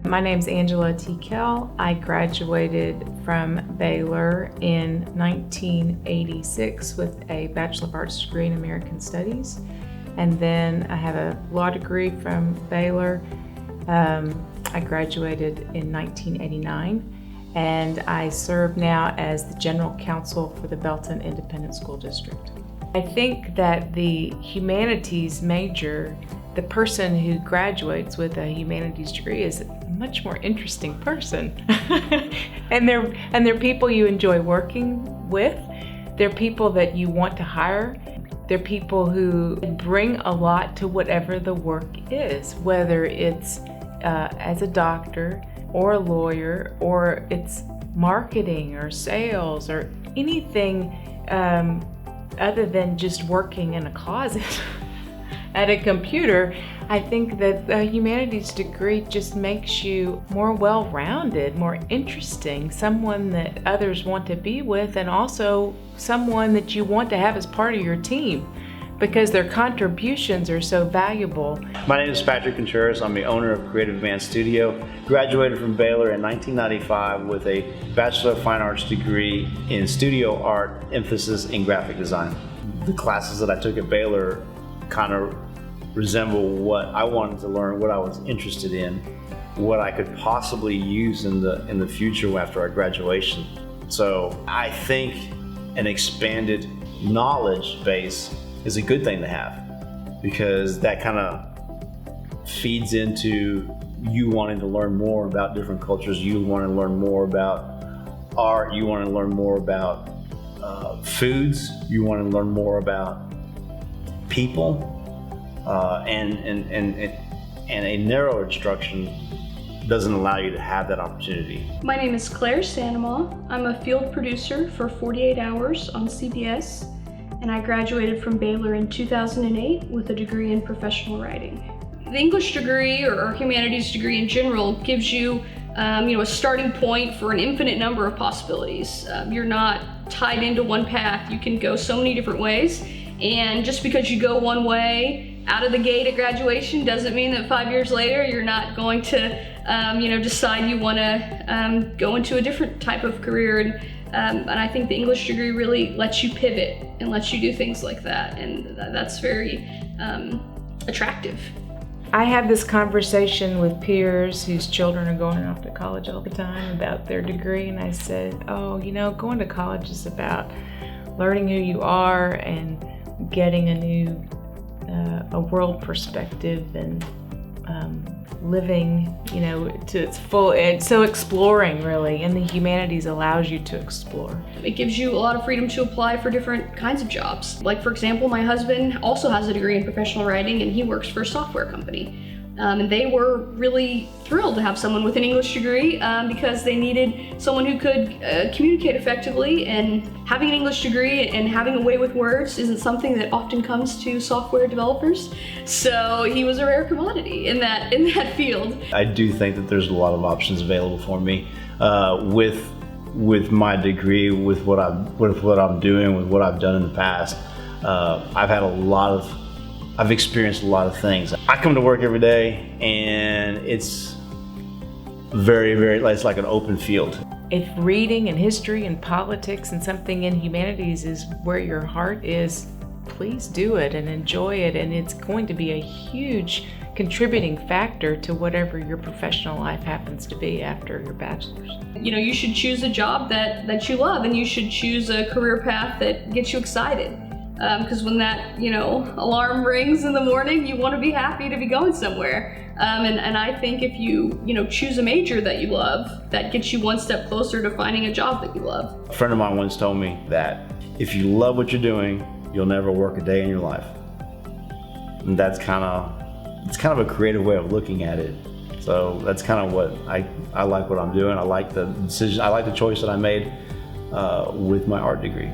My name's Angela Tikal. I graduated from Baylor in 1986 with a Bachelor of Arts degree in American Studies. And then I have a law degree from Baylor. I graduated in 1989, and I serve now as the General Counsel for the Belton Independent School District. I think that the humanities major, the person who graduates with a humanities degree, is a much more interesting person. and they're people you enjoy working with. They're people that you want to hire. They're people who bring a lot to whatever the work is, whether it's as a doctor or a lawyer, or it's marketing or sales or anything other than just working in a closet at a computer. I think that a humanities degree just makes you more well-rounded, more interesting, someone that others want to be with, and also someone that you want to have as part of your team because their contributions are so valuable. My name is Patrick Contreras. I'm the owner of Creative Advance Studio. Graduated from Baylor in 1995 with a Bachelor of Fine Arts degree in studio art, emphasis in graphic design. The classes that I took at Baylor kind of resemble what I wanted to learn, what I was interested in, what I could possibly use in the future after our graduation. So I think an expanded knowledge base is a good thing to have, because that kind of feeds into you wanting to learn more about different cultures, you want to learn more about art, you want to learn more about foods, you want to learn more about people, and a narrow instruction doesn't allow you to have that opportunity. My name is Clarice Animal. I'm a field producer for 48 Hours on CBS, and I graduated from Baylor in 2008 with a degree in professional writing. The English degree or humanities degree in general gives you a starting point for an infinite number of possibilities. You're not tied into one path. You can go so many different ways, and just because you go one way out of the gate at graduation doesn't mean that 5 years later you're not going to decide you want to go into a different type of career. And I think the English degree really lets you pivot and lets you do things like that, and that's very attractive. I have this conversation with peers whose children are going off to college all the time about their degree, and I said, going to college is about learning who you are and getting a new a world perspective and living, to its full edge. So exploring, really, and the humanities allows you to explore. It gives you a lot of freedom to apply for different kinds of jobs. Like, for example, my husband also has a degree in professional writing, and he works for a software company. And they were really thrilled to have someone with an English degree because they needed someone who could communicate effectively, and having an English degree and having a way with words isn't something that often comes to software developers. So he was a rare commodity in that field. I do think that there's a lot of options available for me with my degree, with what I'm doing, with what I've done in the past. I've experienced a lot of things. I come to work every day and it's it's like an open field. If reading and history and politics and something in humanities is where your heart is, please do it and enjoy it, and it's going to be a huge contributing factor to whatever your professional life happens to be after your bachelor's. You should choose a job that you love, and you should choose a career path that gets you excited. Because when that, alarm rings in the morning, you want to be happy to be going somewhere. And I think if you, choose a major that you love, that gets you one step closer to finding a job that you love. A friend of mine once told me that if you love what you're doing, you'll never work a day in your life. And that's kind of a creative way of looking at it. So that's kind of what I like what I'm doing. I like the decision, I like the choice that I made with my art degree.